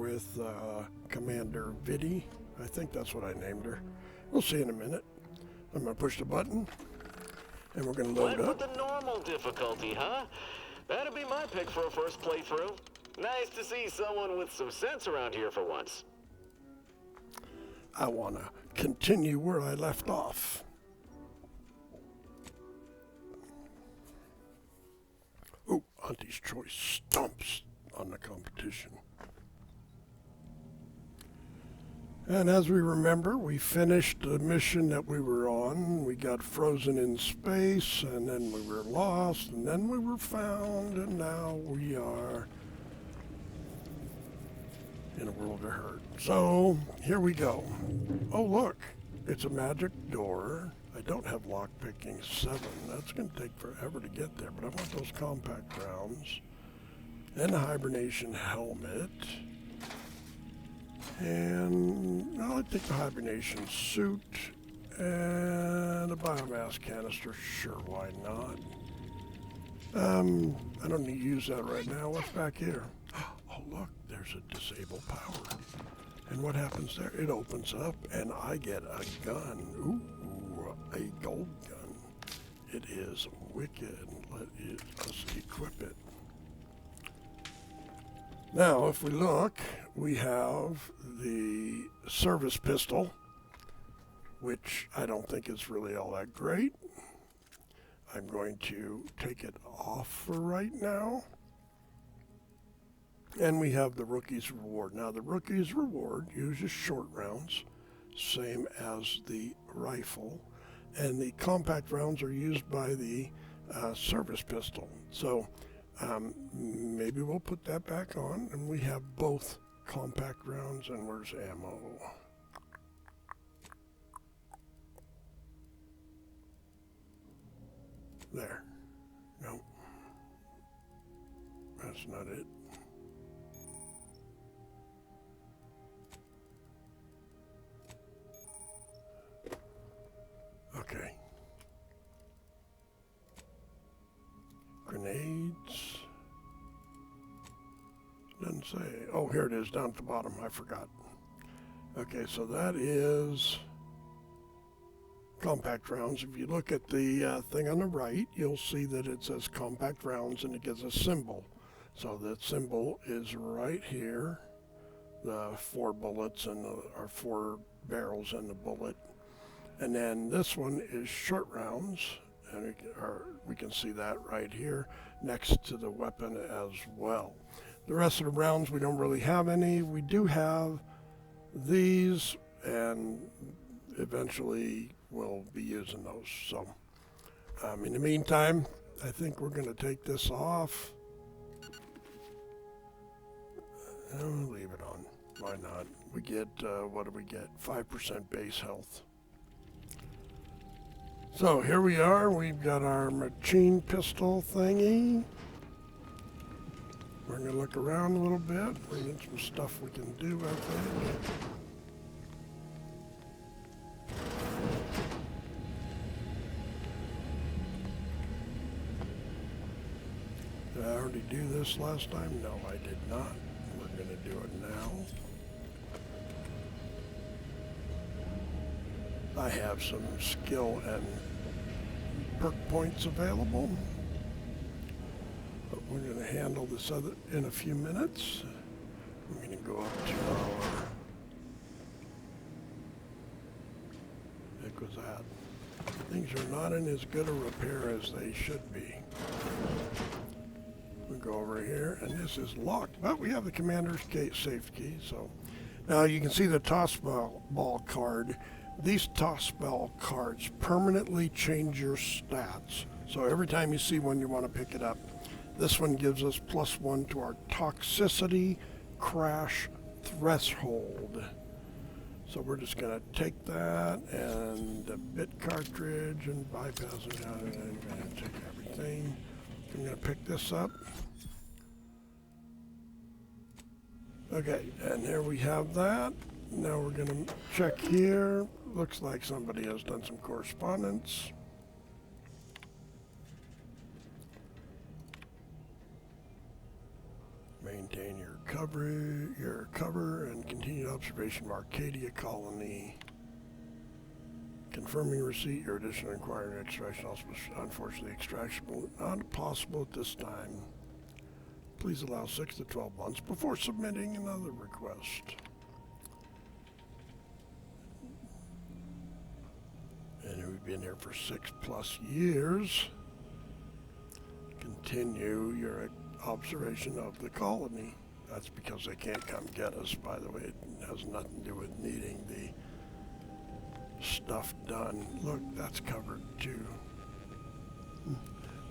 with Commander Vidi. I think that's what I named her. We'll see in a minute. I'm going to push the button, and we're going to load Went up. with the normal difficulty, huh? That'd be my pick for a first playthrough. Nice to see someone with some sense around here for once. I want to continue where I left off. Oh, Auntie's Choice stomps on the competition. And as we remember, we finished the mission that we were on. We got frozen in space, and then we were lost, and then we were found, and now we are in a world of hurt. So, here we go. Oh, look, it's a magic door. I don't have lockpicking 7. That's going to take forever to get there, but I want those compact rounds. And a hibernation helmet. And I'll take the hibernation suit and a biomass canister. Sure, why not? I don't need to use that right now. What's back here? Oh, look, there's a disable power. And what happens there? It opens up and I get a gun. Ooh, a gold gun. It is wicked. Let us equip it. Now, if we look, we have the service pistol, which I don't think is really all that great. I'm going to take it off for right now. And we have the Rookie's Reward. Now, the Rookie's Reward uses short rounds, same as the rifle. And the compact rounds are used by the service pistol. So, maybe we'll put that back on, and we have both compact rounds. And where's ammo? There. No. That's not it. Okay. Grenades. Doesn't say. Oh, here it is down at the bottom. I forgot. Okay, so that is compact rounds. If you look at the thing on the right, you'll see that it says compact rounds and it gives a symbol. So that symbol is right here. The 4 bullets and or 4 barrels and the bullet. And then this one is short rounds. And we can see that right here next to the weapon as well. The rest of the rounds, we don't really have any. We do have these, and eventually we'll be using those. So in the meantime, I think we're going to take this off. And leave it on. Why not? We get, what do we get? 5% base health. So here we are. We've got our machine pistol thingy. We're going to look around a little bit. Bring in some stuff we can do, I think. Did I already do this last time? No, I did not. We're going to do it now. I have some skill and perk points available. But we're going to handle this other in a few minutes. We're going to go up to our... Heck was that? Things are not in as good a repair as they should be. We go over here, and this is locked, but we have the commander's safe key. So now you can see the toss ball card. These toss ball cards permanently change your stats. So every time you see one, you want to pick it up. This one gives us +1 to our toxicity crash threshold. So we're just going to take that and the bit cartridge and bypass it out, and I'm going to take everything. I'm going to pick this up. Okay, and there we have that. Now we're going to check here. Looks like somebody has done some correspondence. Maintain your your cover and continued observation of Arcadia colony. Confirming receipt, your additional inquiry and extraction also, unfortunately, extraction will not possible at this time. Please allow 6 to 12 months before submitting another request. And we've been here for 6+ years. Continue your observation of the colony. That's because they can't come get us, by the way. It has nothing to do with needing the stuff done. Look, that's covered too.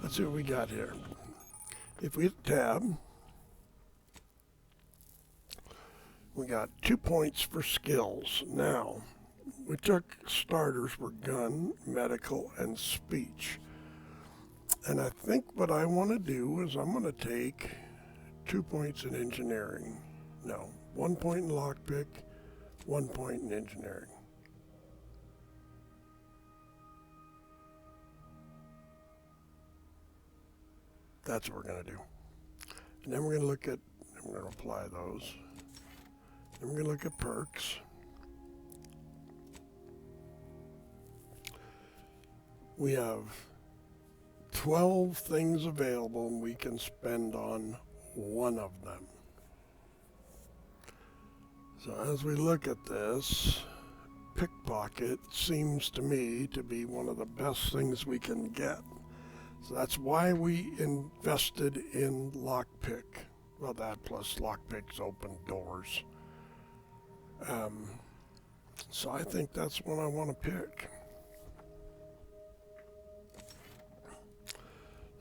Let's see what we got here. If we hit tab, we got 2 points for skills. Now, we took starters for gun, medical, and speech. And I think what I want to do is I'm going to take 2 points in engineering. No, 1 point in lockpick, 1 point in engineering. That's what we're going to do. And then we're going to look at, we're going to apply those. Then we're going to look at perks. We have 12 things available and we can spend on one of them. So as we look at this, pickpocket seems to me to be one of the best things we can get. So that's why we invested in lockpick. Well, that plus lockpicks open doors. So I think that's what I want to pick.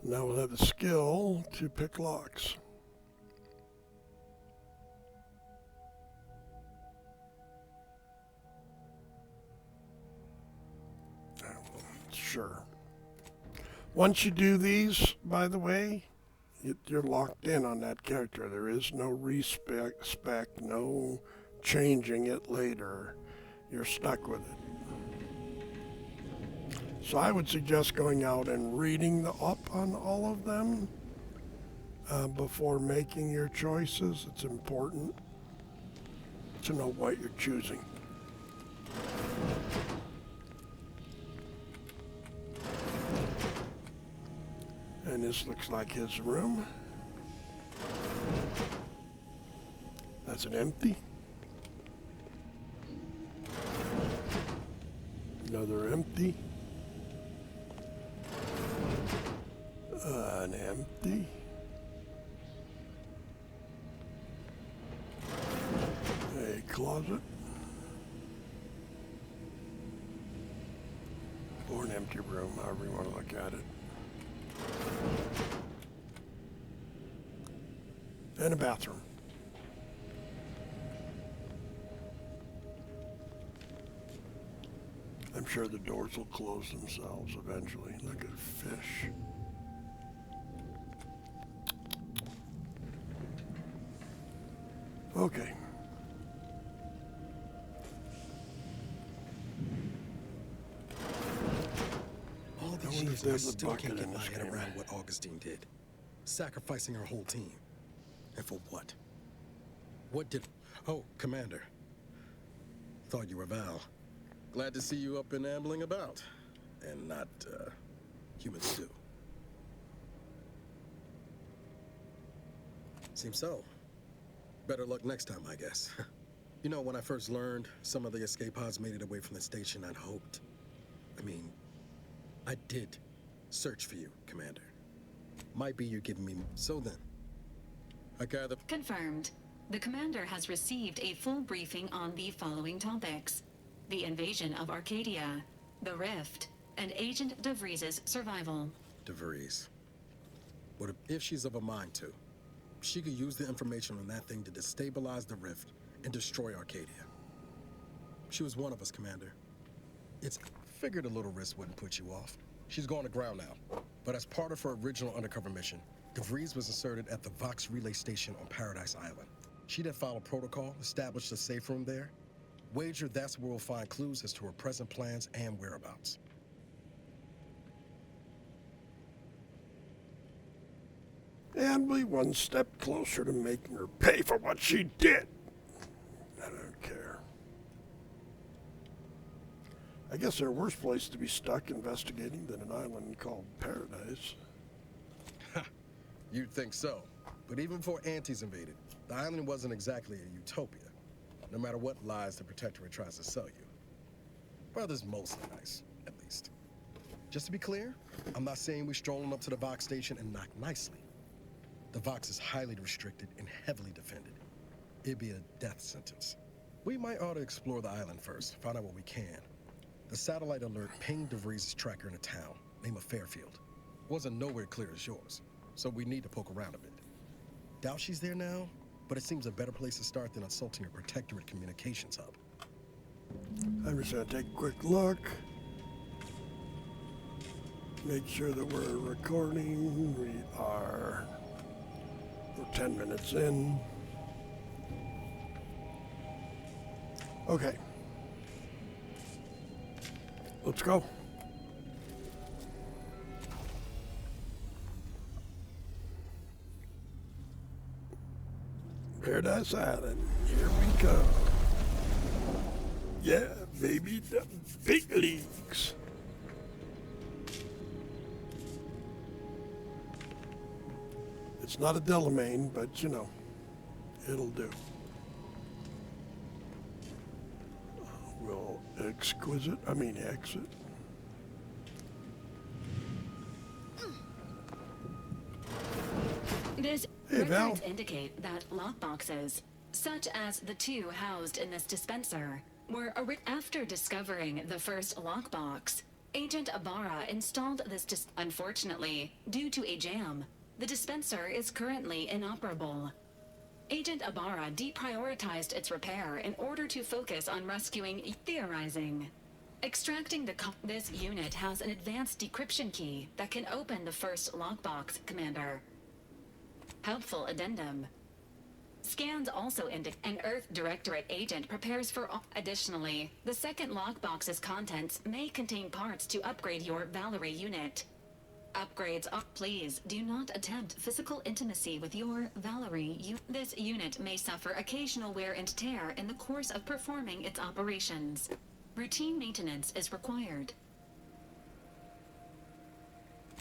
Now we'll have the skill to pick locks. Sure. Once you do these, by the way, you're locked in on that character. There is no respec, no changing it later. You're stuck with it. So I would suggest going out and reading up on all of them before making your choices. It's important to know what you're choosing. And this looks like his room. That's an empty. Another empty. An empty. A closet. Or an empty room, however you want to look at it. And a bathroom. I'm sure the doors will close themselves eventually. Look at fish. Okay. All these years, I still can't get my head around what Augustine did. Sacrificing her whole team. And for what? What did... Oh, Commander. Thought you were Val. Glad to see you up and ambling about. And not, human stew. Seems so. Better luck next time, I guess. You know, when I first learned some of the escape pods made it away from the station, I'd hoped. I did search for you, Commander. Might be you giving me... So then, I gather... Confirmed. The Commander has received a full briefing on the following topics: the invasion of Arcadia, the Rift, and Agent DeVries's survival. DeVries. What if she's of a mind to? She could use the information on that thing to destabilize the Rift and destroy Arcadia. She was one of us, Commander. It's figured a little risk wouldn't put you off. She's going to ground now. But as part of her original undercover mission, DeVries was inserted at the Vox relay station on Paradise Island. She then followed protocol, established a safe room there. Wager that's where we'll find clues as to her present plans and whereabouts. And we one step closer to making her pay for what she did. I don't care. I guess there's a worse place to be stuck investigating than an island called Paradise. You'd think so. But even before Antes invaded, the island wasn't exactly a utopia, no matter what lies the Protectorate tries to sell you. Brother's mostly nice, at least. Just to be clear, I'm not saying we're strolling up to the Vox station and knock nicely. The Vox is highly restricted and heavily defended. It'd be a death sentence. We might ought to explore the island first, find out what we can. The satellite alert pinged DeVries' tracker in a town, name of Fairfield. Wasn't nowhere clear as yours, so we need to poke around a bit. Doubt she's there now, but it seems a better place to start than assaulting a Protectorate communications hub. I'm just going to take a quick look. Make sure that we're recording. We're 10 minutes in. Okay. Let's go. Paradise Island. Here we come. Yeah, baby, the big leagues. It's not a Delamain, but you know, it'll do. We'll exit. This Hey, Val. records indicate that lockboxes, such as the two housed in this dispenser, were after discovering the first lockbox. Agent Ibarra installed this. Unfortunately, due to a jam, the dispenser is currently inoperable. Agent Ibarra deprioritized its repair in order to focus on rescuing theorizing. Extracting this unit has an advanced decryption key that can open the first lockbox, Commander. Helpful addendum. Scans also indicate an Earth Directorate agent prepares for. Additionally, the second lockbox's contents may contain parts to upgrade your Valerie unit. Upgrades are. Please do not attempt physical intimacy with your Valerie. This unit may suffer occasional wear and tear in the course of performing its operations. Routine maintenance is required.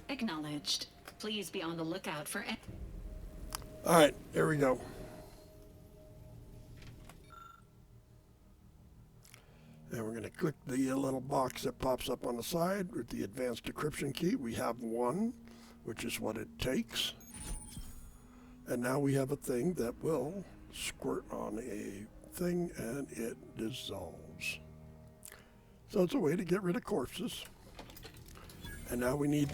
Acknowledged. Please be on the lookout for. All right, here we go. And we're going to click the little box that pops up on the side with the advanced decryption key. We have one, which is what it takes. And now we have a thing that will squirt on a thing and it dissolves. So it's a way to get rid of corpses. And now we need,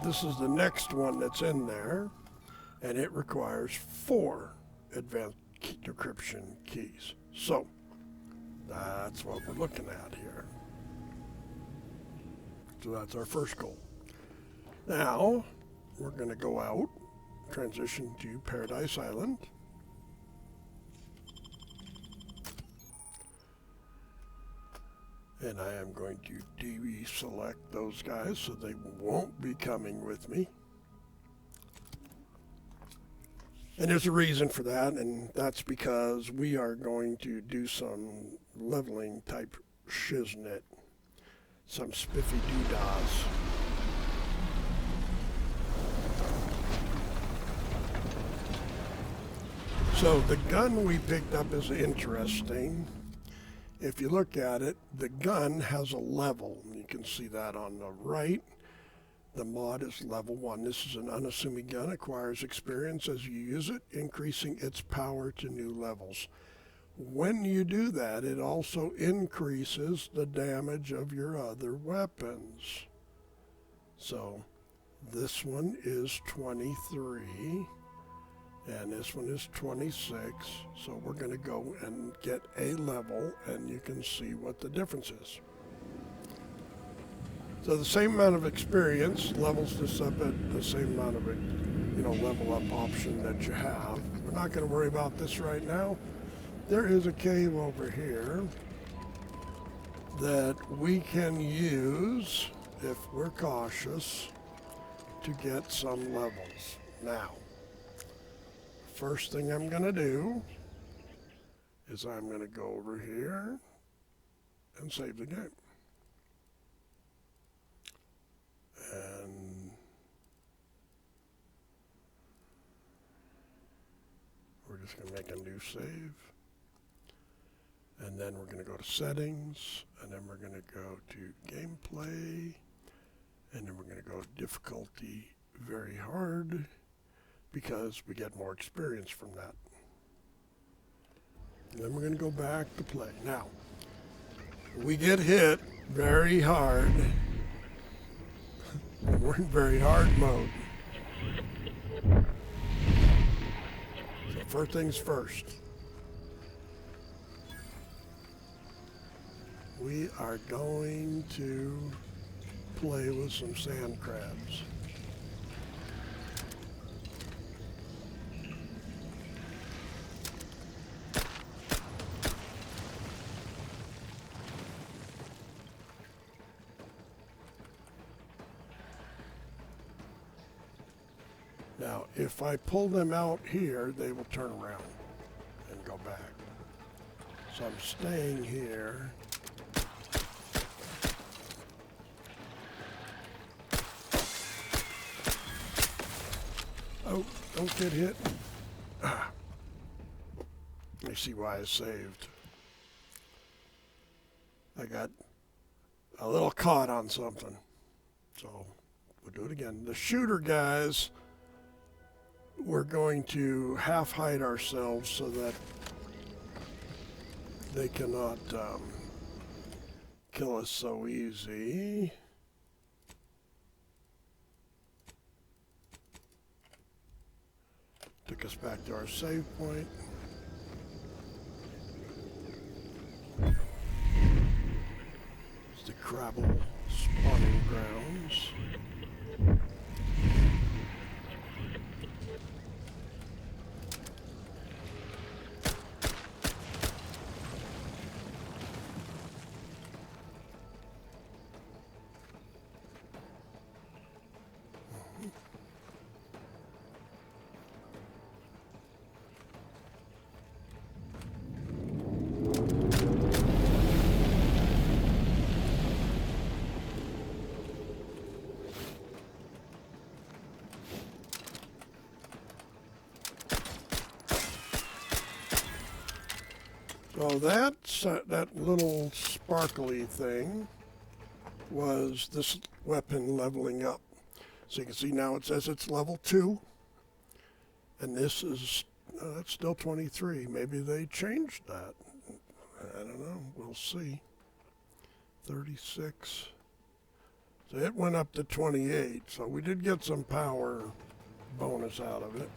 this is the next one that's in there, and it requires 4 advanced decryption keys. So that's what we're looking at here. So that's our first goal. Now we're going to go out, transition to Paradise Island. And I am going to deselect those guys so they won't be coming with me. And there's a reason for that, and that's because we are going to do some leveling type shiznit. Some spiffy doodahs. So the gun we picked up is interesting. If you look at it, the gun has a level. You can see that on the right. The mod is level 1. This is an unassuming gun, acquires experience as you use it, increasing its power to new levels. When you do that, it also increases the damage of your other weapons. So this one is 23. And this one is 26, so we're going to go and get a level, and you can see what the difference is. So the same amount of experience levels this up at the same amount of, level up option that you have. We're not going to worry about this right now. There is a cave over here that we can use, if we're cautious, to get some levels. Now, first thing I'm going to do is I'm going to go over here and save the game. And we're just going to make a new save. And then we're going to go to settings, and then we're going to go to gameplay, and then we're going to go difficulty very hard, because we get more experience from that. And then we're going to go back to play. Now, we get hit very hard. We're in very hard mode. So first things first. We are going to play with some sand crabs. Now, if I pull them out here, they will turn around and go back. So I'm staying here. Oh, don't get hit. Let me see why I saved. I got a little caught on something. So we'll do it again. The shooter guys, we're going to half hide ourselves so that they cannot kill us so easy. Took us back to our save point. It's the Crabble spawning grounds. So that little sparkly thing was this weapon leveling up. So you can see now it says it's level 2. And this is, that's still 23. Maybe they changed that. I don't know. We'll see. 36. So it went up to 28. So we did get some power bonus out of it.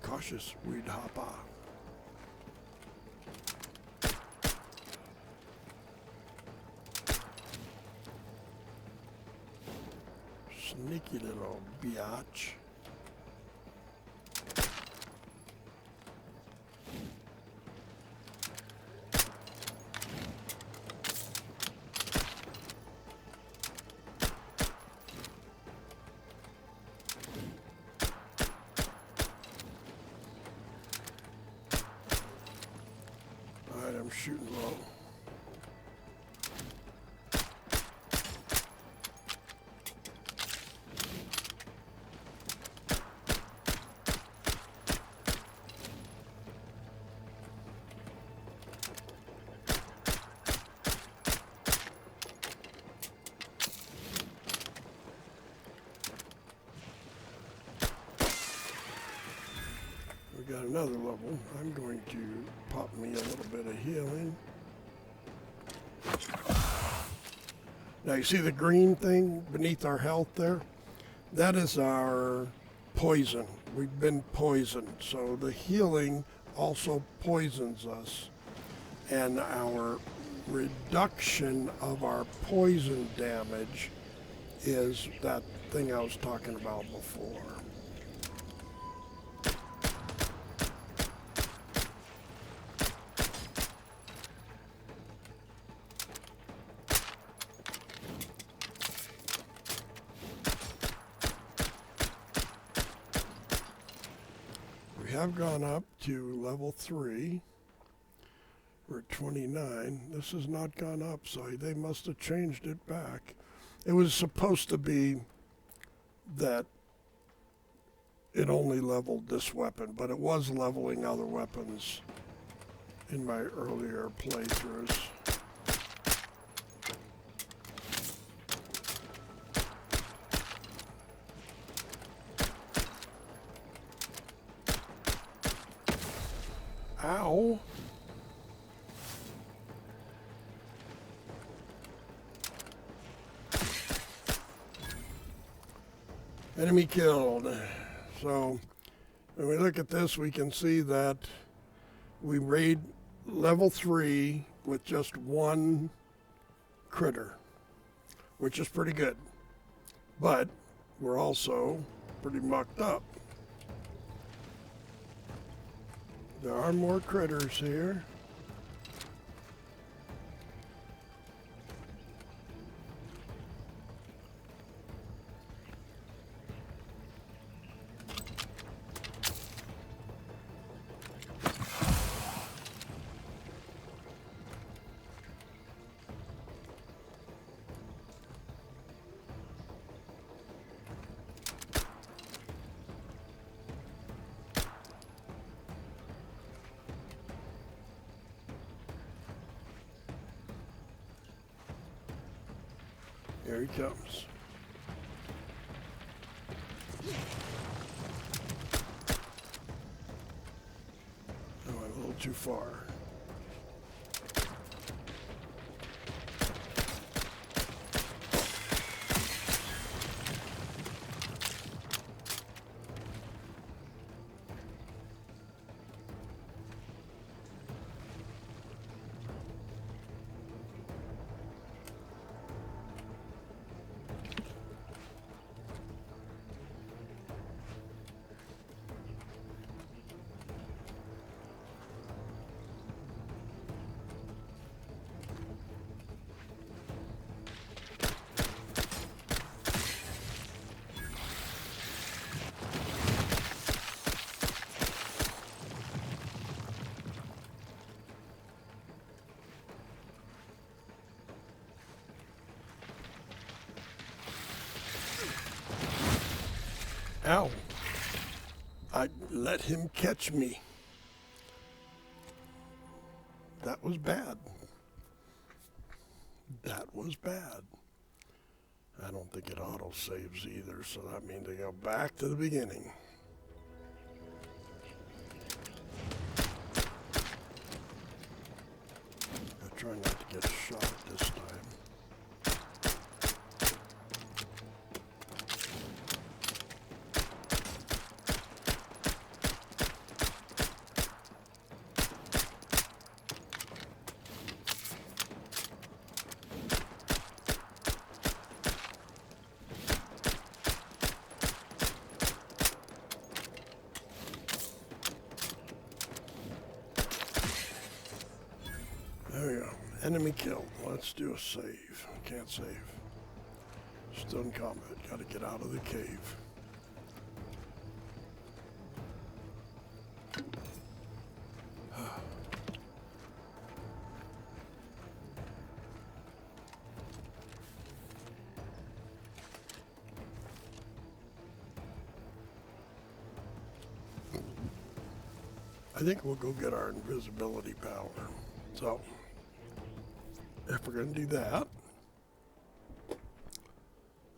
Cautious weed hopper. Sneaky little biatch. I'm shooting low. We got another level. I'm going to pop me a little bit of healing. Now you see the green thing beneath our health there? That is our poison. We've been poisoned. So the healing also poisons us. And our reduction of our poison damage is that thing I was talking about before. have gone up to level 3. We're at 29. This has not gone up, so they must have changed it back. It was supposed to be that it only leveled this weapon, but it was leveling other weapons in my earlier playthroughs. Ow! Enemy killed. So when we look at this, we can see that we raid level 3 with just one critter, which is pretty good. But we're also pretty mucked up. There are more critters here. Here he comes. I went a little too far. Ow. I let him catch me. That was bad. That was bad. I don't think it auto-saves either, so that means they go back to the beginning. I try not to get shot this time. There we go. Enemy killed. Let's do a save. Can't save. Still in combat. Got to get out of the cave. I think we'll go get our invisibility power. So, if we're going to do that,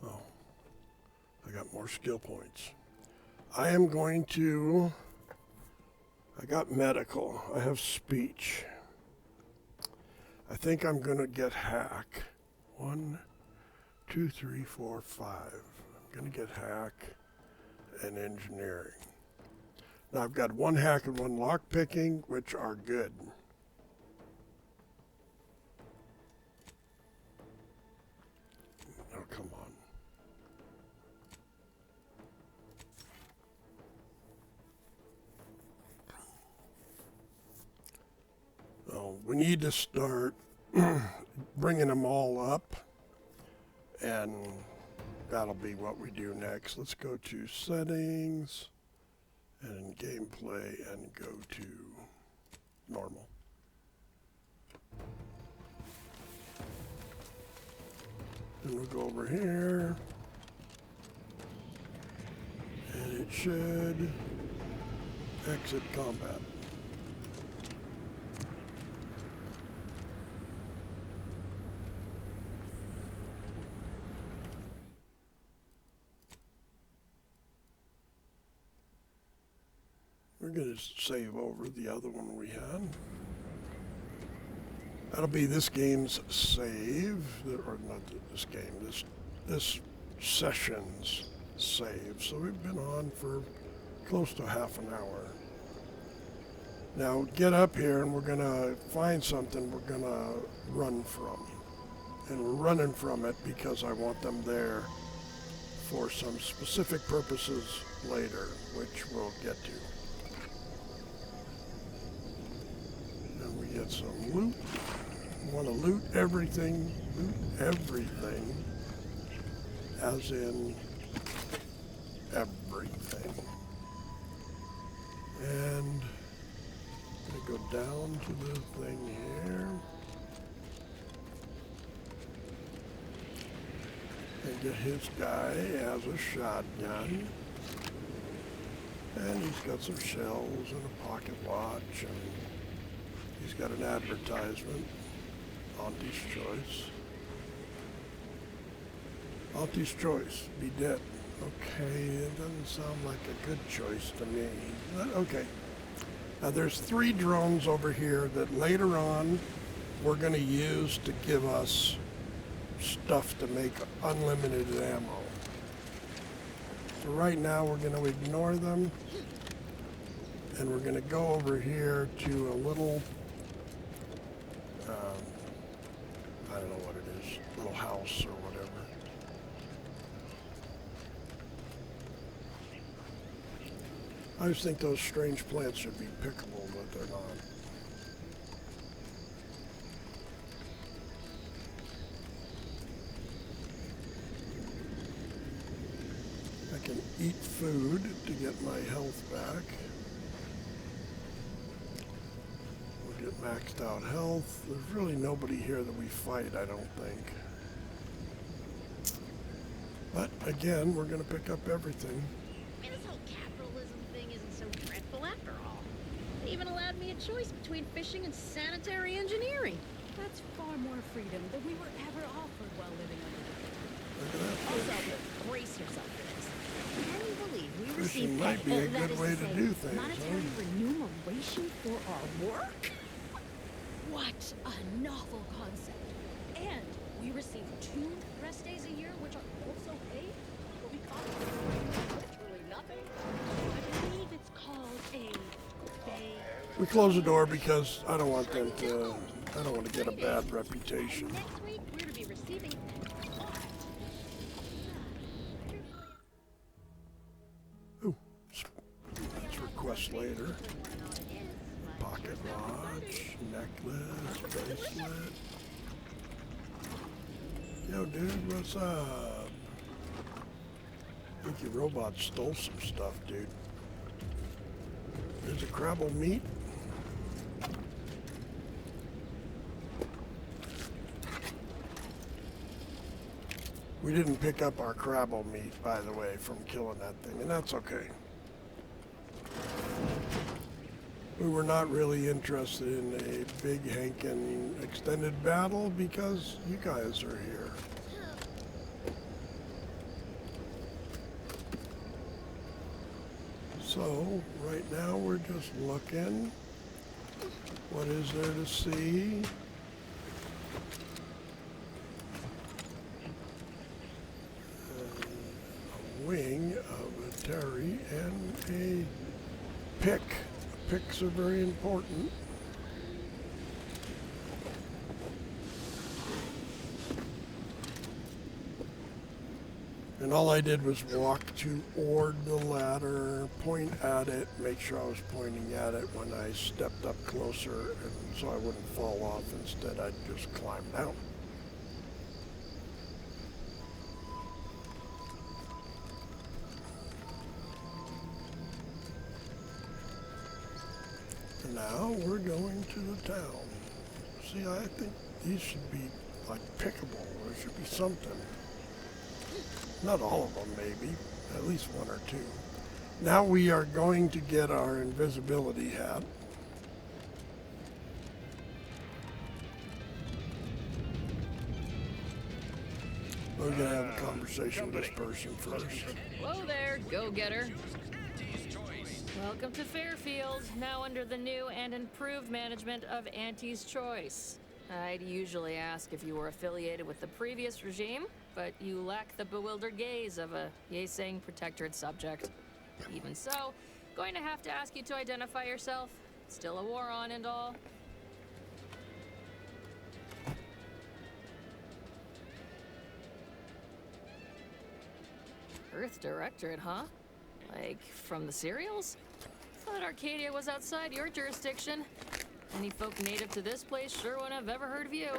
oh, I got more skill points. I am going to, I got medical, I have speech. I think I'm going to get hack. 1, 2, 3, 4, 5. I'm going to get hack and engineering. Now I've got 1 hack and 1 lock picking, which are good. Oh, come on. Oh, we need to start bringing them all up, and that'll be what we do next. Let's go to settings and in gameplay and go to normal. Then we'll go over here, and it should exit combat. We're going to save over the other one we had. That'll be this game's save, or not this game, this session's save. So we've been on for close to half an hour. Now get up here and we're going to find something we're going to run from. And we're running from it because I want them there for some specific purposes later, which we'll get to. And we get some loot. We want to loot everything, as in everything. And I'm going to go down to the thing here. And get his guy has a shotgun. And he's got some shells and a pocket watch, and he's got an advertisement. Auntie's Choice. Auntie's Choice. Be dead. Okay, it doesn't sound like a good choice to me. But okay. Now there's 3 drones over here that later on we're going to use to give us stuff to make unlimited ammo. So right now we're going to ignore them, and we're going to go over here to a little I don't know what it is, little house or whatever. I just think those strange plants should be pickable, but they're not. I can eat food to get my health back. We'll get maxed out health. There's really nobody here that we fight, I don't think. But again, we're going to pick up everything. This whole capitalism thing isn't so dreadful after all. They even allowed me a choice between fishing and sanitary engineering. That's far more freedom than we were ever offered while living under the Look at that Also, fish. brace yourself for this. Can you believe we Fishing received might be a that good is way say, to do things, monetary huh? remuneration for our work? What a novel concept. And we receive 2 rest days a year, which are also paid, but we call it literally nothing. I believe it's called a day. We close the door because I don't want them to, I don't want to get a bad reputation. And next week, we're to be receiving an audit. Ooh, let's request later. Pocket watch, necklace, bracelet. Yo, dude, what's up? I think your robot stole some stuff, dude. There's a crabble meat. We didn't pick up our crabble meat, by the way, from killing that thing, and that's okay. We were not really interested in a big hankin' extended battle because you guys are here. So, right now we're just looking. What is there to see? A wing of a Terry and a pick. Picks are very important. And all I did was walk toward the ladder, point at it, make sure I was pointing at it when I stepped up closer, and so I wouldn't fall off. Instead, I'd just climb down. now we're going to the town. See, I think these should be like pickable. There should be something. Not all of them, maybe. At least one or two. Now we are going to get our invisibility hat. We're going to have a conversation with this person first. Hello there, go-getter. Welcome to Fairfield, now under the new and improved management of Auntie's Choice. I'd usually ask if you were affiliated with the previous regime, but you lack the bewildered gaze of a yay-saying protectorate subject. Even so, going to have to ask you to identify yourself. Still a war on and all. Earth Directorate, huh? Like, from the serials? Thought Arcadia was outside your jurisdiction. Any folk native to this place sure wouldn't have ever heard of you.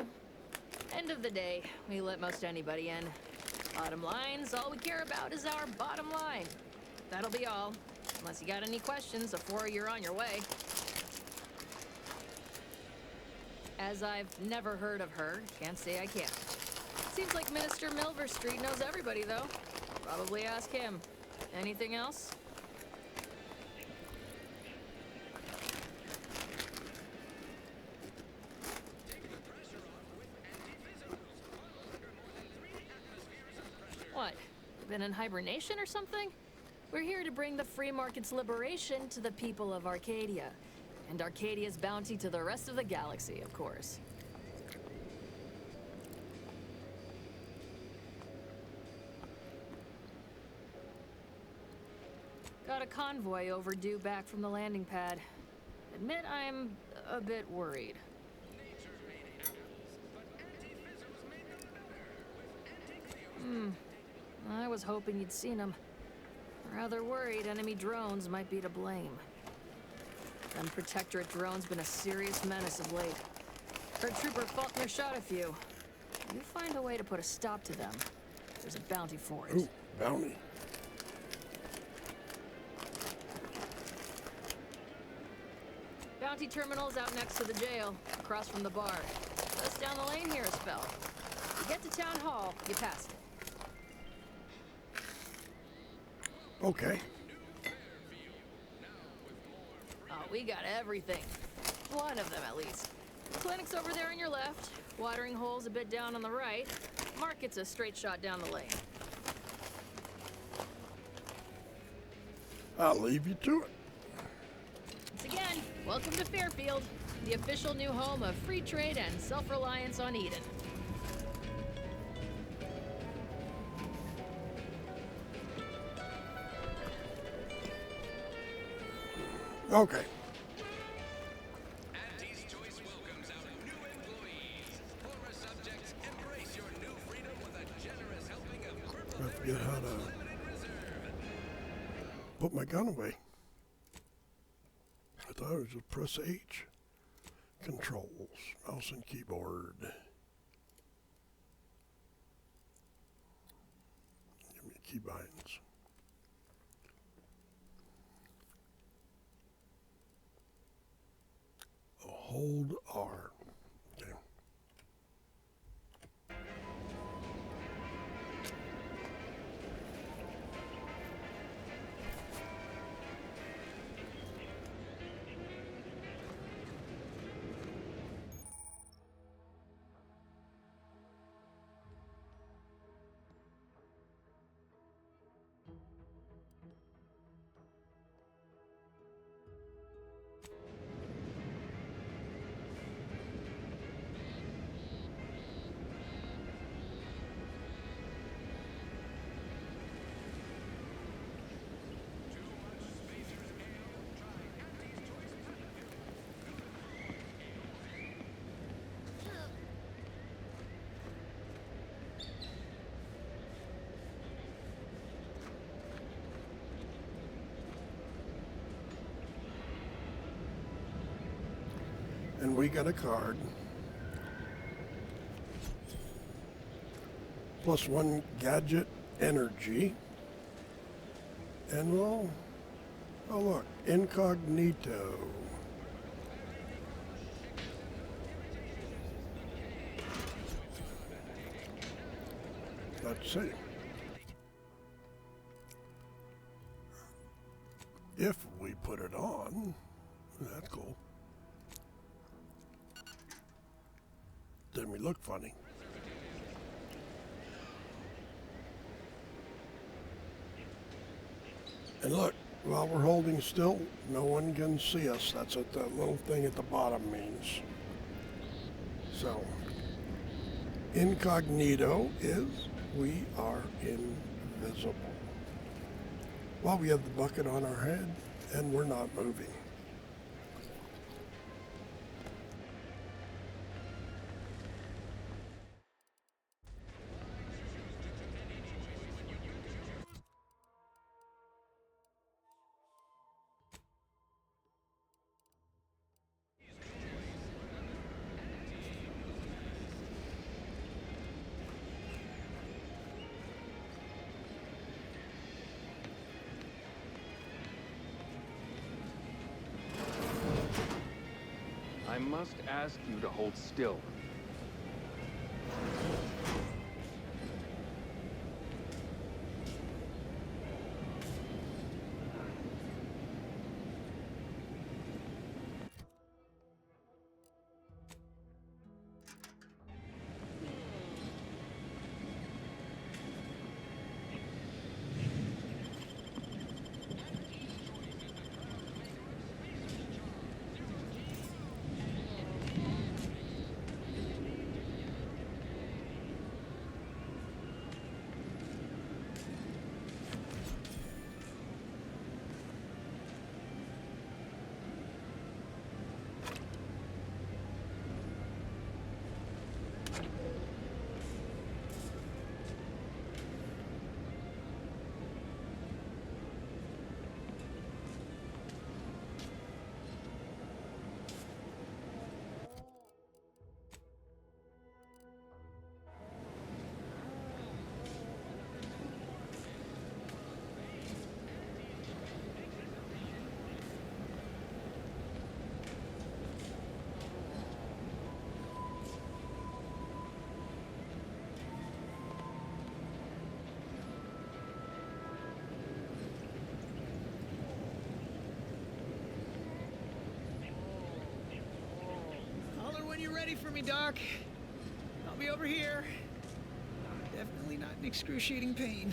End of the day, we let most anybody in. Bottom line's all we care about is our bottom line. That'll be all. Unless you got any questions before you're on your way. As I've never heard of her, can't say I can. Seems like Minister Milver Street knows everybody, though. Probably ask him. Anything else? What? Been in hibernation or something? We're here to bring the free market's liberation to the people of Arcadia. And Arcadia's bounty to the rest of the galaxy, of course. Got a convoy overdue back from the landing pad. Admit I'm a bit worried. I was hoping you'd seen them. Rather worried enemy drones might be to blame. Them Protectorate drones been a serious menace of late. Heard Trooper Faulkner shot a few. You find a way to put a stop to them. There's a bounty for it. Ooh, bounty. Bounty terminal's out next to the jail, across from the bar. Just down the lane here a spell. You get to Town Hall, you pass it. Okay. Oh, we got everything. One of them, at least. Clinic's over there on your left. Watering hole's a bit down on the right. Market's a straight shot down the lane. I'll leave you to it. Once again, welcome to Fairfield, the official new home of free trade and self-reliance on Eden. Okay. Auntie's Choice welcomes our new employees. Former subjects, embrace your new freedom with a generous helping of I forget how to put my gun away. I thought it was just press H. Controls, mouse and keyboard. Give me keybinds. Hold R. Okay. And we got a card. Plus one gadget energy. And we'll, oh look, incognito. let's see. If we put it on, that's cool. Then we look funny. And look, while we're holding still, no one can see us. That's what that little thing at the bottom means. So, incognito is we are invisible. While we have the bucket on our head and we're not moving. I must ask you to hold still. Holler when you're ready for me, Doc. I'll be over here. Definitely not in excruciating pain.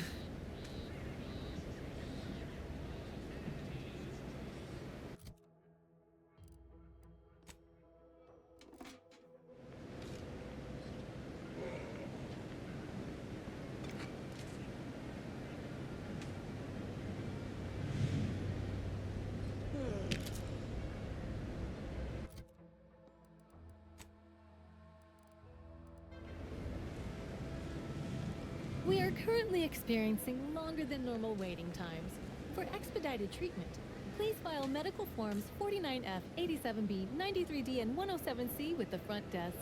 We are currently experiencing longer than normal waiting times. For expedited treatment, please file medical forms 49F, 87B, 93D, and 107C with the front desk.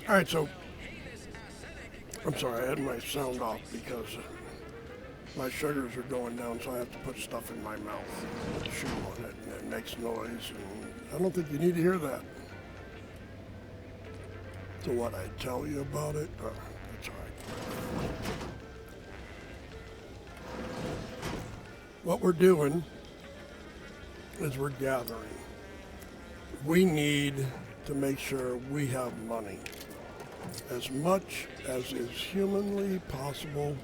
All right, so I'm sorry, I had my sound off because my sugars are going down, so I have to put stuff in my mouth, chew on it, and it makes noise, and I don't think you need to hear that. So what I tell you about it, that's all right. What we're doing is we're gathering. We need to make sure we have money, as much as is humanly possible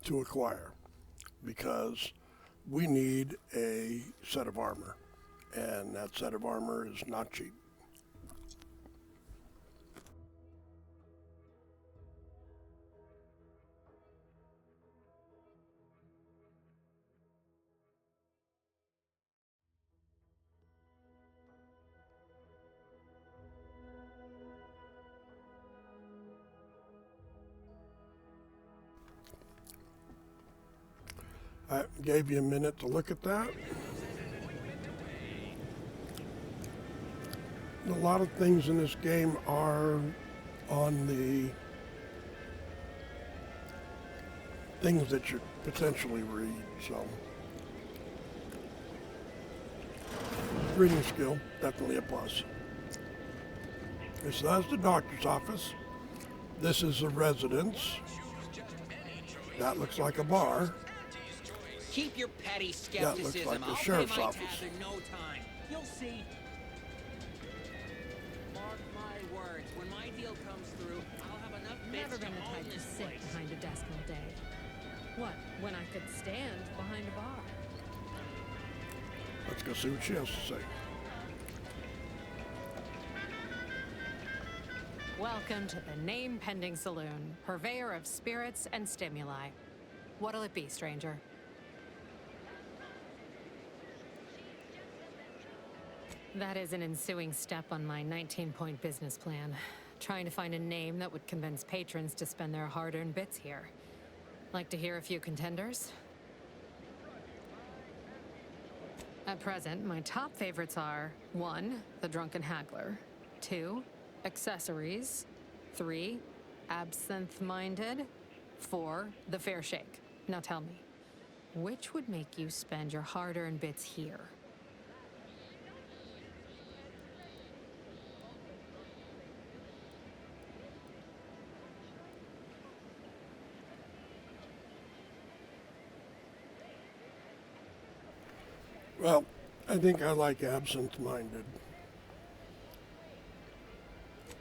to acquire, because we need a set of armor, and that set of armor is not cheap. I gave you a minute to look at that. A lot of things in this game are on the things that you potentially read, so. Reading skill, definitely a plus. Okay, so that's the doctor's office. This is a residence. That looks like a bar. Keep your petty That skepticism. looks like the I'll pay sheriff's my office. tab in no time. You'll see. Mark my words. When my deal comes through, I'll have enough bits Never to been the own type to this sit place. behind a desk all day. What, when I could stand behind a bar? Let's go see what she has to say. Welcome to the Name Pending Saloon, purveyor of spirits and stimuli. What'll it be, stranger? That is an ensuing step on my 19-point business plan. Trying to find a name that would convince patrons to spend their hard-earned bits here. Like to hear a few contenders? At present, my top favorites are 1. The Drunken Haggler, 2. Accessories, 3. Absinthe-Minded, 4. The Fair Shake. Now tell me, which would make you spend your hard-earned bits here? Well, I think I like absent-minded.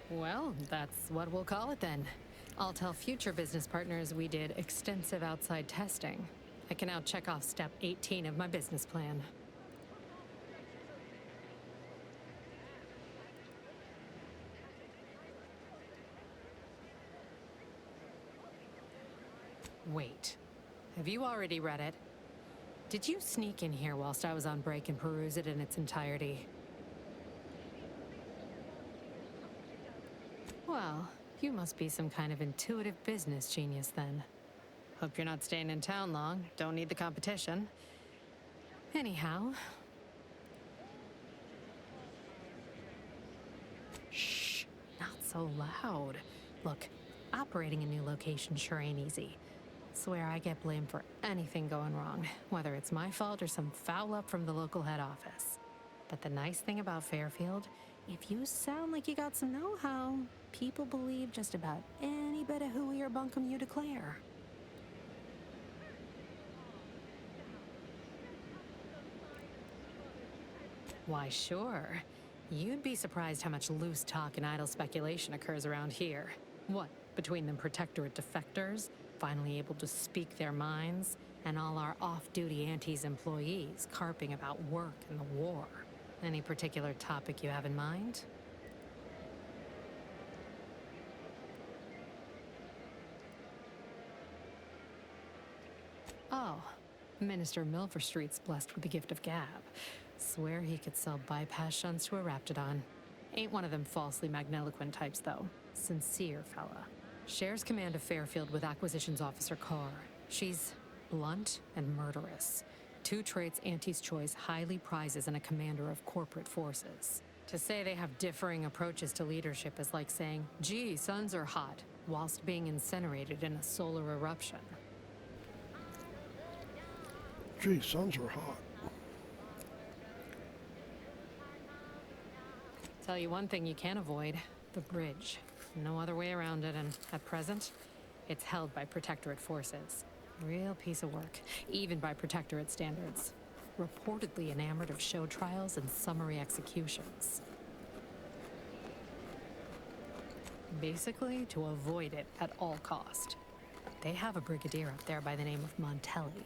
Well, that's what we'll call it then. I'll tell future business partners we did extensive outside testing. I can now check off step 18 of my business plan. Wait, have you already read it? Did you sneak in here whilst I was on break and peruse it in its entirety? Well, you must be some kind of intuitive business genius then. Hope you're not staying in town long. Don't need the competition. Anyhow. Shh, not so loud. Look, operating a new location sure ain't easy. Swear I get blamed for anything going wrong, whether it's my fault or some foul up from the local head office. But the nice thing about Fairfield, if you sound like you got some know-how, people believe just about any bit of hooey or bunkum you declare. Why, sure. You'd be surprised how much loose talk and idle speculation occurs around here. What, between them protectorate defectors, finally able to speak their minds, and all our off-duty Antes employees carping about work and the war. Any particular topic you have in mind? Oh, Minister Milverstreet's blessed with the gift of gab. Swear he could sell bypass shunts to a raptidon. Ain't one of them falsely magniloquent types, though. Sincere fella. Shares command of Fairfield with Acquisitions Officer Carr. She's blunt and murderous. 2 traits Auntie's Choice highly prizes in a commander of corporate forces. To say they have differing approaches to leadership is like saying, gee, suns are hot, whilst being incinerated in a solar eruption. Gee, suns are hot. Tell you one thing you can't avoid, the bridge. No other way around it, and at present, it's held by Protectorate forces. Real piece of work, even by Protectorate standards. Reportedly enamored of show trials and summary executions. Basically, to avoid it at all cost. They have a brigadier up there by the name of Montelli.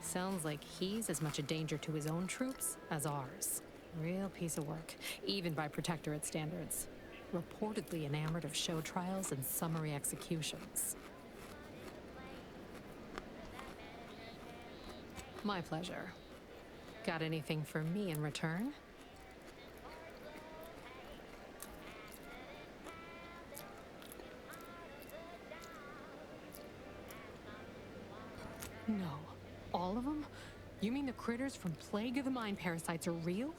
Sounds like he's as much a danger to his own troops as ours. Real piece of work, even by Protectorate standards. Reportedly enamored of show trials and summary executions. My pleasure. Got anything for me in return? No. All all of them? You mean the critters from Plague of the Mind parasites are real?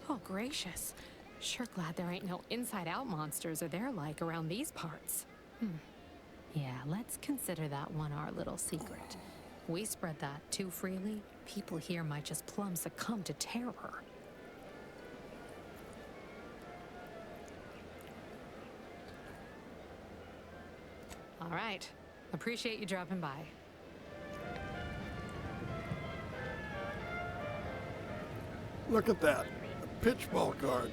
Oh, gracious. Sure glad there ain't no inside-out monsters or their like around these parts. Yeah, let's consider that one our little secret. We spread that too freely, people here might just plumb succumb to terror. All right. Appreciate you dropping by. Look at that. A pitch ball card.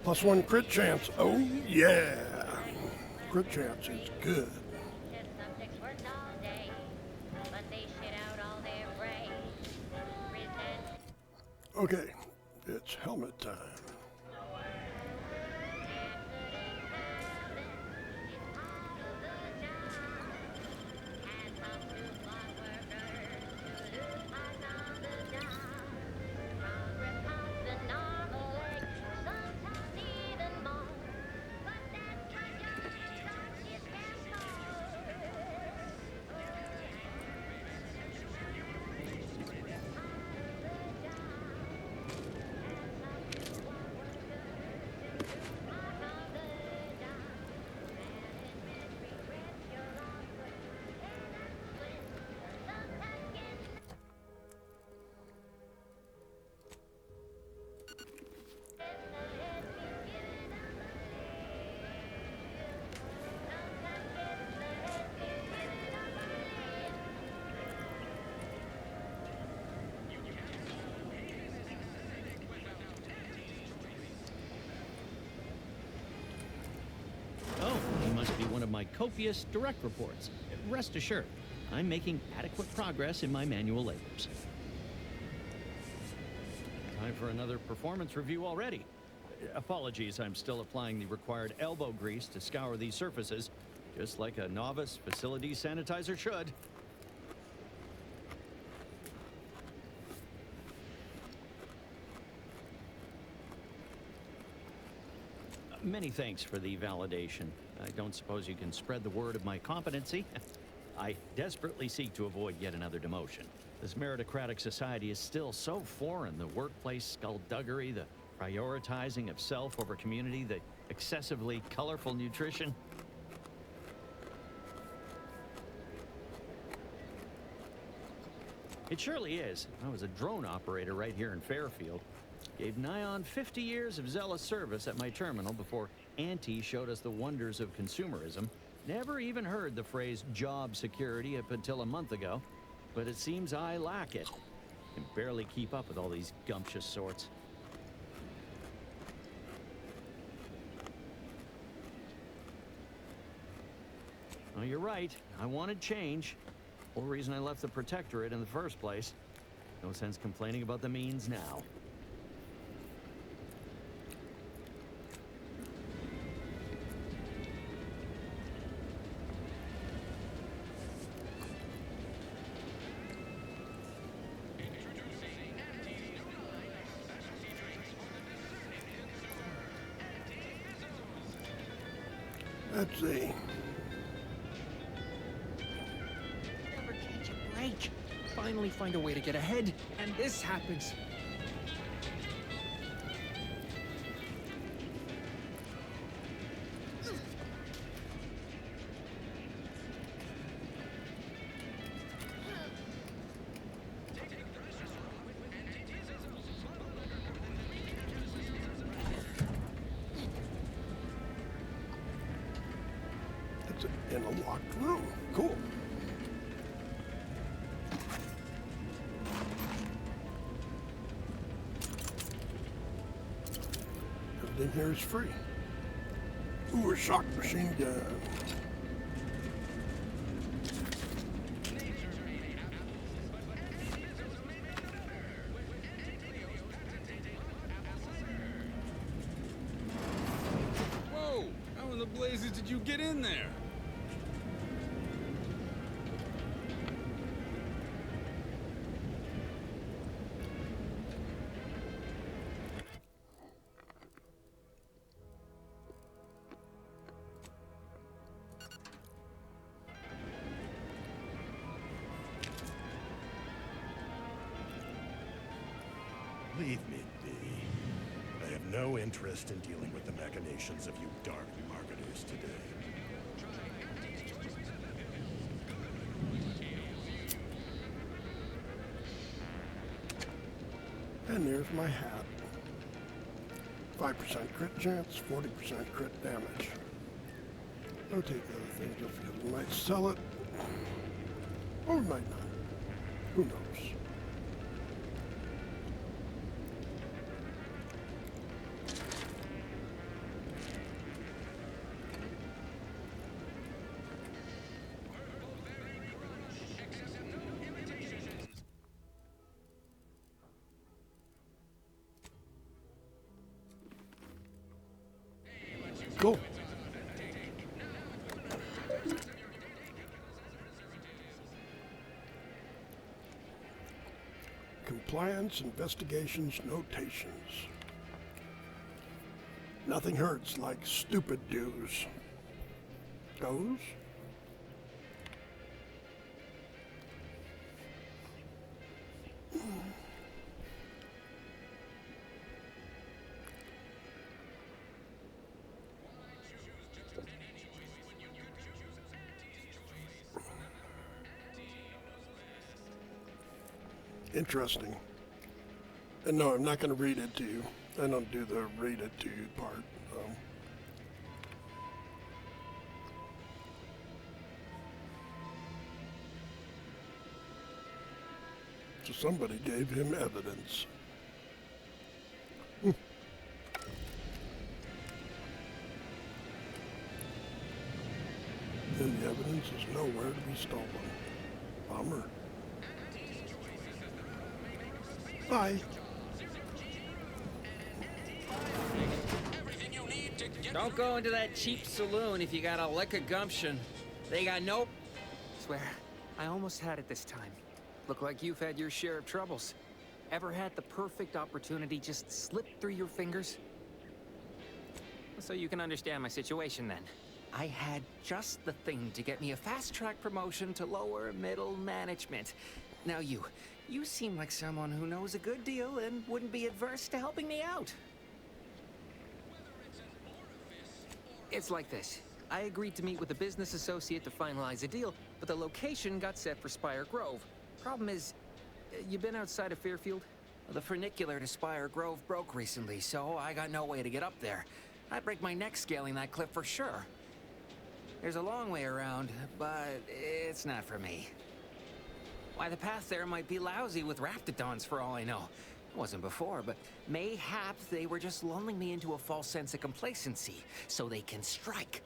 +1 crit chance. Oh, yeah. Crit chance is good. Okay, it's helmet time. Must be one of my copious direct reports. Rest assured, I'm making adequate progress in my manual labors. Time for another performance review already. Apologies, I'm still applying the required elbow grease to scour these surfaces, just like a novice facility sanitizer should. Many thanks for the validation. I don't suppose you can spread the word of my competency. I desperately seek to avoid yet another demotion. This meritocratic society is still so foreign. The workplace skullduggery, the prioritizing of self over community, the excessively colorful nutrition. It surely is. I was a drone operator right here in Fairfield. Gave nigh on 50 years of zealous service at my terminal before Auntie showed us the wonders of consumerism. Never even heard the phrase job security up until a month ago, but it seems I lack it. Can barely keep up with all these gumptious sorts. Oh, you're right. I wanted change. Whole reason I left the Protectorate in the first place. No sense complaining about the means now. Let's see. Never catch a break. Finally find a way to get ahead, and this happens. It's in a locked room. Cool. Everything here is free. Ooh, a shock machine gun. Whoa! How in the blazes did you get in there? Leave me be. I have no interest in dealing with the machinations of you dark marketers today. And there's my hat. 5% crit chance, 40% crit damage. I'll take the other thing just because we might sell it. Or we might not. Who knows? Cool. Compliance investigations notations. Nothing hurts like stupid dues. Goes? Interesting. And no, I'm not going to read it to you. I don't do the read it to you part. So somebody gave him evidence. And the evidence is nowhere to be stolen. Bummer. Bye. Don't go into that cheap saloon if you got a lick of gumption. They got nope. Swear, I almost had it this time. Look like you've had your share of troubles. Ever had the perfect opportunity just slip through your fingers? So you can understand my situation then. I had just the thing to get me a fast-track promotion to lower middle management. Now you seem like someone who knows a good deal and wouldn't be adverse to helping me out. It's like this. I agreed to meet with a business associate to finalize a deal, but the location got set for Spire Grove. Problem is, you been outside of Fairfield? The funicular to Spire Grove broke recently, so I got no way to get up there. I'd break my neck scaling that cliff for sure. There's a long way around, but it's not for me. Why, the path there might be lousy with raptidons for all I know. It wasn't before, but mayhap they were just lulling me into a false sense of complacency so they can strike.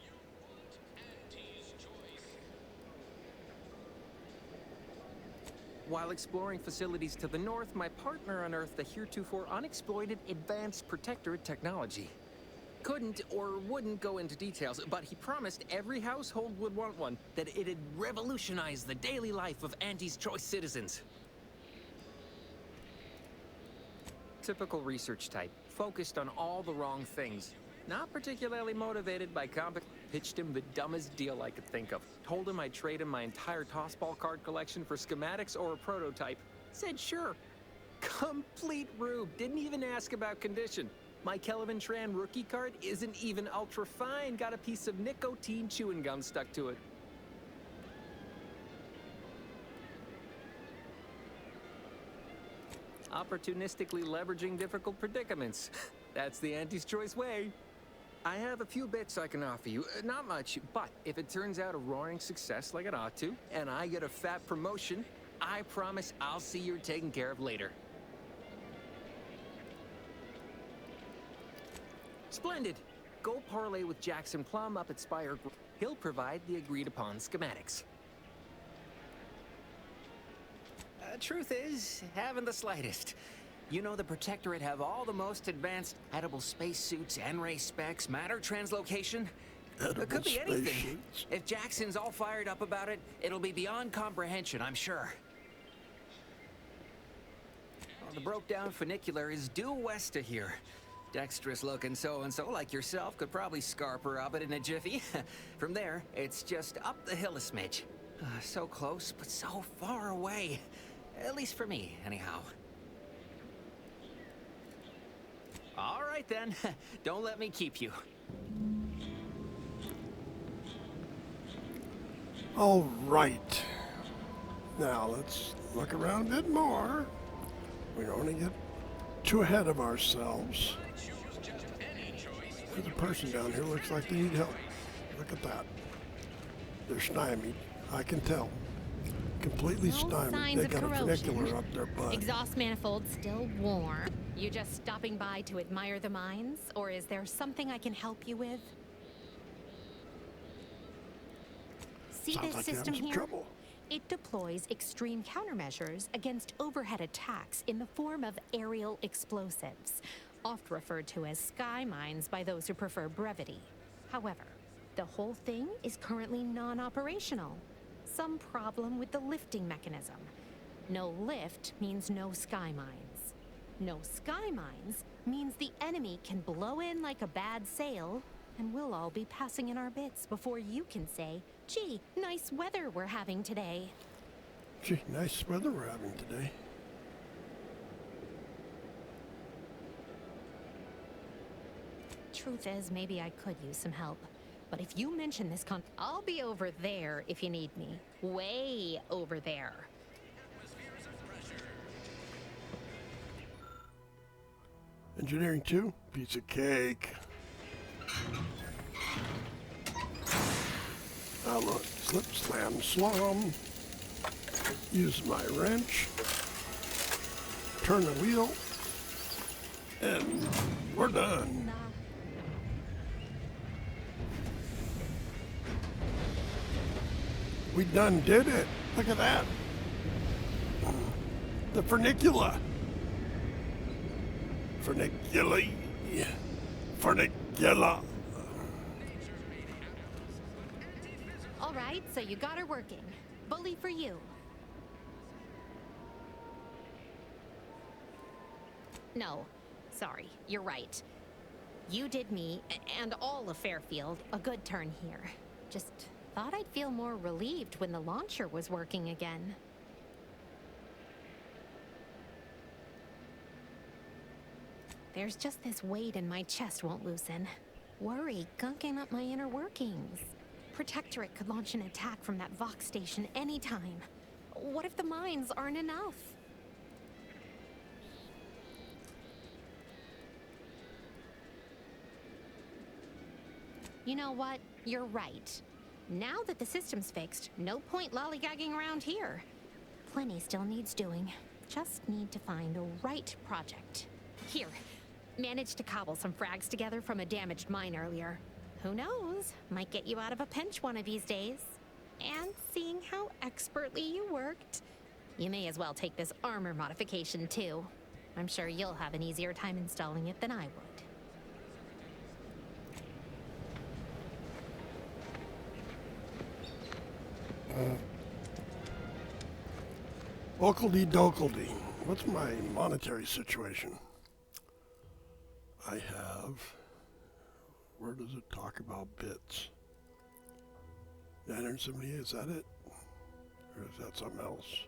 While exploring facilities to the north, my partner unearthed a heretofore unexploited advanced protectorate technology. Couldn't or wouldn't go into details, but he promised every household would want one, that it'd revolutionize the daily life of Auntie's Choice citizens. Typical research type, focused on all the wrong things. Not particularly motivated by pitched him the dumbest deal I could think of. Told him I'd trade him my entire tossball card collection for schematics or a prototype. Said sure. Complete rube, didn't even ask about condition. My Kelvin Tran rookie card isn't even ultra fine, got a piece of nicotine chewing gum stuck to it. Opportunistically leveraging difficult predicaments. That's the Auntie's Choice way. I have a few bits I can offer you, not much, but if it turns out a roaring success like it ought to, and I get a fat promotion, I promise I'll see you're taken care of later. Splendid. Go parlay with Jackson Plum up at Spire Grove. He'll provide the agreed-upon schematics. Truth is, haven't the slightest. You know the Protectorate have all the most advanced edible spacesuits, N-ray specs, matter translocation. It could be anything. If Jackson's all fired up about it, it'll be beyond comprehension, I'm sure. Well, the broke-down funicular is due west of here. Dexterous-looking so-and-so like yourself could probably scarp her up it in a jiffy. From there, it's just up the hill a smidge. So close, but so far away. At least for me, anyhow. All right then. Don't let me keep you. All right. Now let's look around a bit more. We don't want to get too ahead of ourselves. There's a person down here. Looks like they need help. Look at that. They're stymied. I can tell. Completely No stymied. signs They of got a corrosion. funicular up their butt. Exhaust manifold still warm. You just stopping by to admire the mines, or is there something I can help you with? See Sounds this like you're system having some here? trouble. It deploys extreme countermeasures against overhead attacks in the form of aerial explosives, oft referred to as sky mines by those who prefer brevity. However, the whole thing is currently non-operational. Some problem with the lifting mechanism. No lift means no sky mines. No sky mines means the enemy can blow in like a bad sail, and we'll all be passing in our bits before you can say, gee, nice weather we're having today. Gee, nice weather we're having today. Truth is, maybe I could use some help. But if you mention this I'll be over there if you need me. Way over there. Engineering 2, piece of cake. Now look, slip, slam, slalom. Use my wrench. Turn the wheel. And we're done. We done did it. Look at that. The furnicula. Furnicula. Furnicula. All right, so you got her working. Bully for you. No, sorry, you're right. You did me, and all of Fairfield, a good turn here. Just thought I'd feel more relieved when the launcher was working again. There's just this weight in my chest won't loosen. Worry gunking up my inner workings. Protectorate could launch an attack from that Vox station anytime. What if the mines aren't enough? You know what? You're right. Now that the system's fixed, no point lollygagging around here. Plenty still needs doing. Just need to find the right project. Here, managed to cobble some frags together from a damaged mine earlier. Who knows? Might get you out of a pinch one of these days. And seeing how expertly you worked, you may as well take this armor modification too. I'm sure you'll have an easier time installing it than I would. Okledy-dokledy. What's my monetary situation? I have... Where does it talk about bits? 978, is that it? Or is that something else?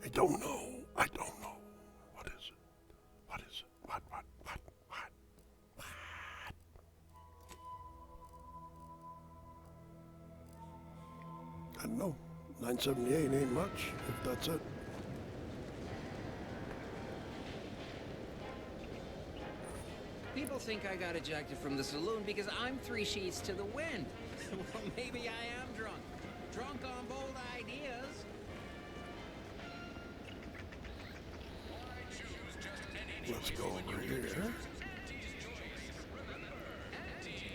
I don't know. I don't know. What is it? What is it? What? I don't know. 978 ain't much, if that's it. People think I got ejected from the saloon because I'm 3 sheets to the wind. Well, maybe I am drunk. Drunk on bold ideas. Let's go over here.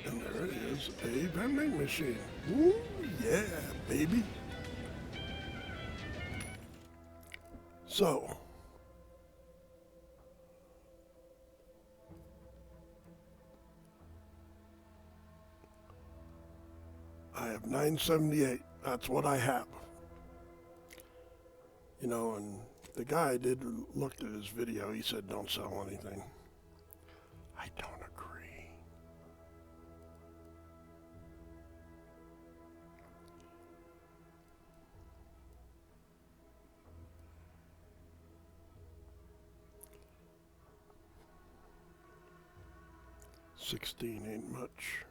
And there it is, a vending machine. Woo, yeah, baby. So, I have 978. That's what I have. You know, and the guy did look at his video. He said, don't sell anything. I don't agree. 16 ain't much.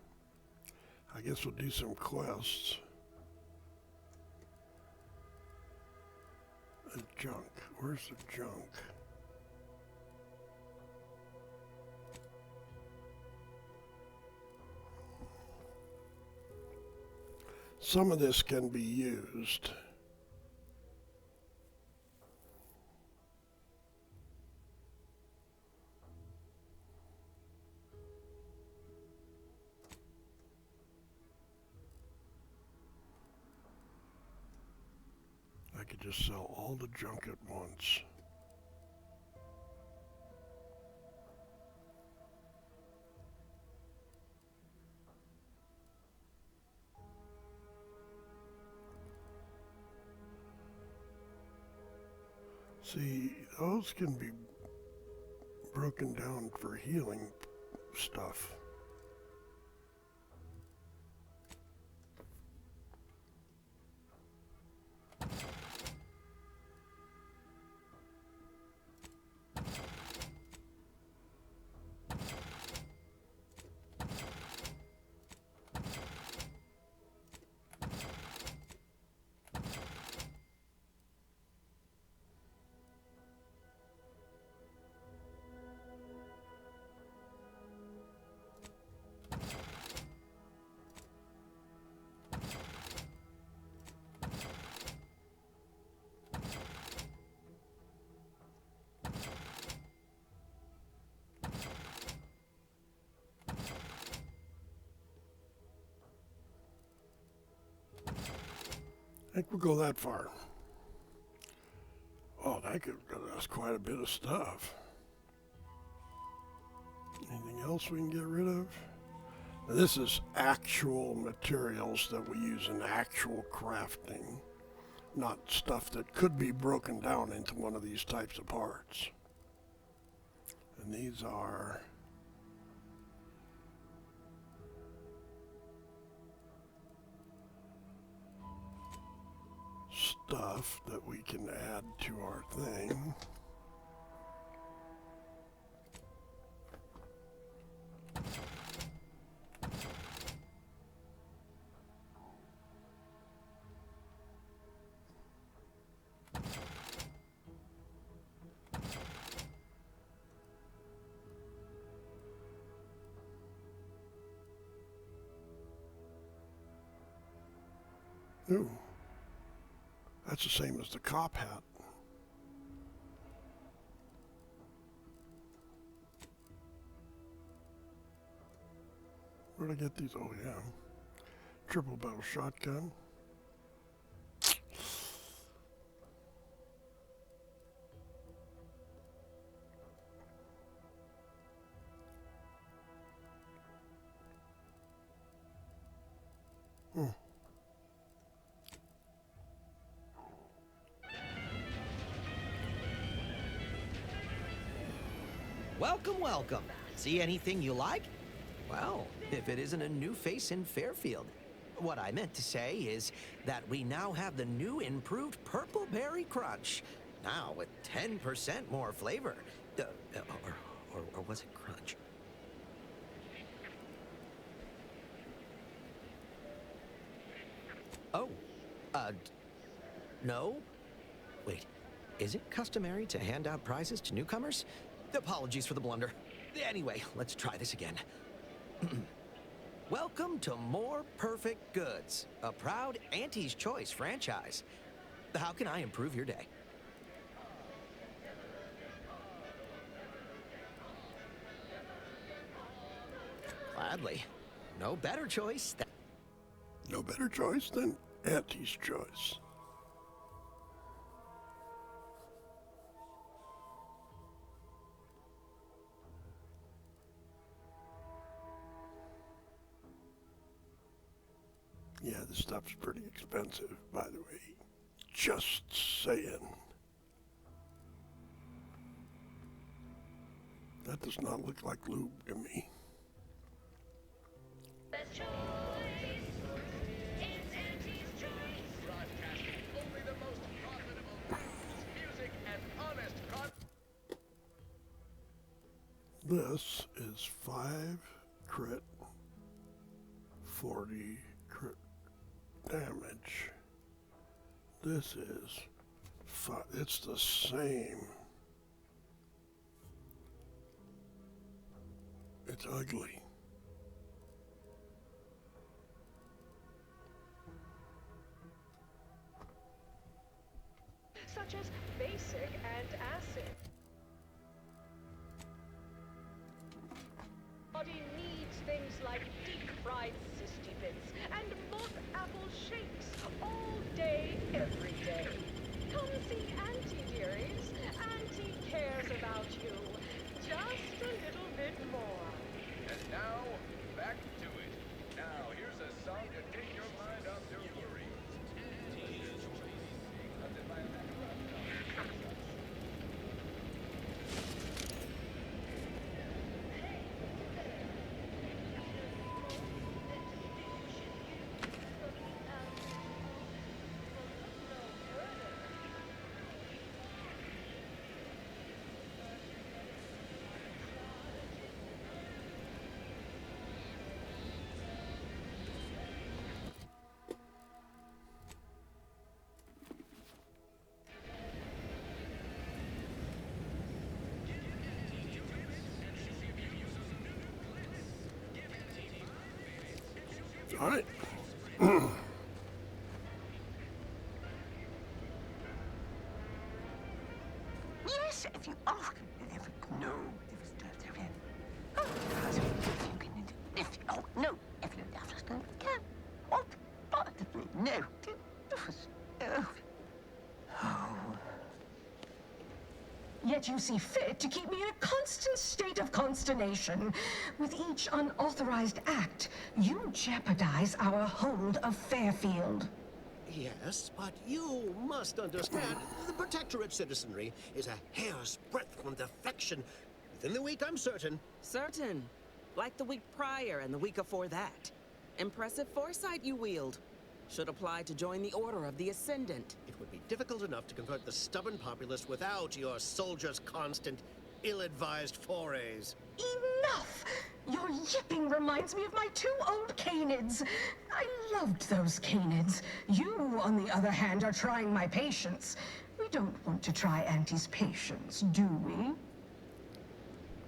I guess we'll do some quests. The junk. Where's the junk? Some of this can be used. I could just sell all the junk at once. See, those can be broken down for healing stuff. I think we'll go that far. Oh, that's quite a bit of stuff. Anything else we can get rid of? Now, this is actual materials that we use in actual crafting, not stuff that could be broken down into one of these types of parts. And these are stuff that we can add to our thing. Ooh. That's the same as the cop hat. Where'd I get these? Oh, yeah. Triple barrel shotgun. Welcome, welcome. See anything you like? Well, if it isn't a new face in Fairfield. What I meant to say is that we now have the new improved Purple Berry Crunch. Now with 10% more flavor. Or was it crunch? Oh, no? Wait, is it customary to hand out prizes to newcomers? Apologies for the blunder. Anyway, let's try this again. Welcome to More Perfect Goods, a proud Auntie's Choice franchise. How can I improve your day? Gladly. No better choice than... No better choice than Auntie's Choice. Yeah, this stuff's pretty expensive, by the way. Just saying. That does not look like lube to me. This is 5 crit, 40 crit damage. This is it's the same. It's ugly. Such as basic and acid. Body needs things like deep-fried cysty bits and mock apple shakes all day, every day. Come see Auntie, dearies. Auntie cares about you just a little bit more. And now, back to it. Now, here's a song to take your mind off your worries. All right. Yes, if you ask no, oh no, if you understand, can what possibly no. Yet you see fit to keep me in a constant state of consternation. With each unauthorized act, you jeopardize our hold of Fairfield. Yes, but you must understand, the Protectorate citizenry is a hair's breadth from defection. Within the week, I'm certain. Certain. Like the week prior and the week before that. Impressive foresight you wield. Should apply to join the Order of the Ascendant. It would be difficult enough to convert the stubborn populace without your soldiers' constant, ill-advised forays. Enough! Your yipping reminds me of my 2 old canids. I loved those canids. You, on the other hand, are trying my patience. We don't want to try Auntie's patience, do we?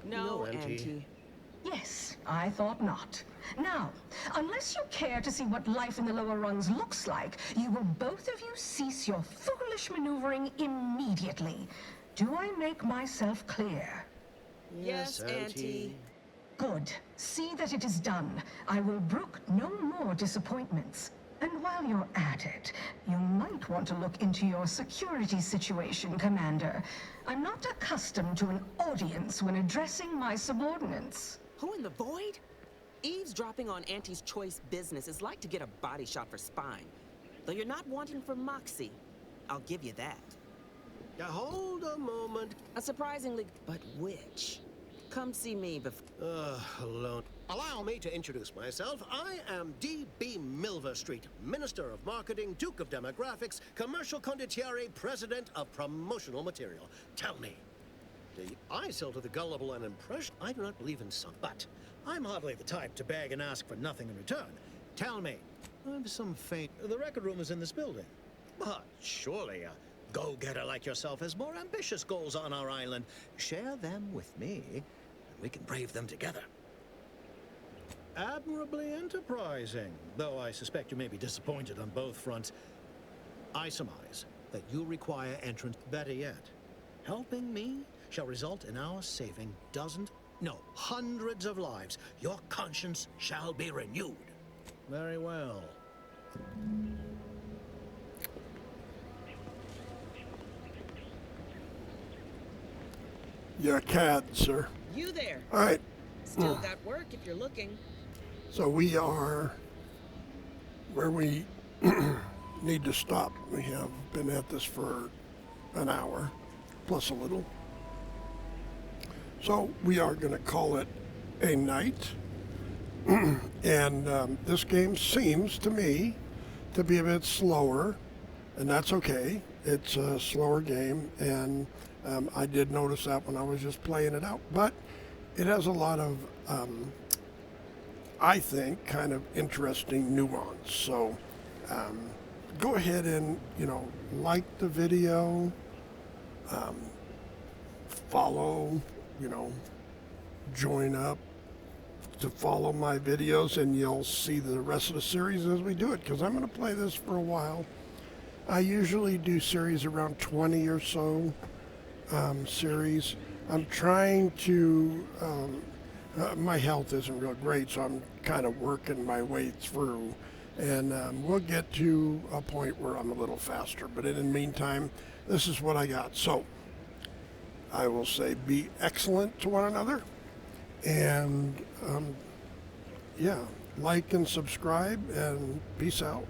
No, Auntie. Auntie. Yes, I thought not. Now, unless you care to see what life in the lower rungs looks like, you will both of you cease your foolish maneuvering immediately. Do I make myself clear? Yes, Auntie. Good. See that it is done. I will brook no more disappointments. And while you're at it, you might want to look into your security situation, Commander. I'm not accustomed to an audience when addressing my subordinates. Who in the void? Eavesdropping on Auntie's choice business is like to get a body shot for spine. Though you're not wanting for moxie. I'll give you that. Now hold a moment. A surprisingly... But which? Come see me before... Alone. Allow me to introduce myself. I am D.B. Milverstreet, Minister of Marketing, Duke of Demographics, Commercial Condottieri, President of Promotional Material. Tell me, I sell to the gullible and impression. I do not believe in some, but I'm hardly the type to beg and ask for nothing in return. Tell me, I'm some faint... The record room is in this building. But surely a go-getter like yourself has more ambitious goals on our island. Share them with me, and we can brave them together. Admirably enterprising, though I suspect you may be disappointed on both fronts. I surmise that you require entrance. Better yet, helping me shall result in our saving dozens, no, hundreds of lives. Your conscience shall be renewed. Very well. You're a cad, sir. You there. All right. Still got work if you're looking. So we are where we need to stop. We have been at this for an hour, plus a little. So we are going to call it a night. And this game seems to me to be a bit slower, and that's okay. It's a slower game, and I did notice that when I was just playing it out. But it has a lot of I think, kind of interesting nuance. So go ahead and, like the video, follow, join up to follow my videos, and you'll see the rest of the series as we do it, because I'm going to play this for a while. I usually do series around 20 or so series. I'm trying to, my health isn't real great, so I'm kind of working my way through. And we'll get to a point where I'm a little faster. But in the meantime, this is what I got. So I will say be excellent to one another. And yeah, like and subscribe, and peace out.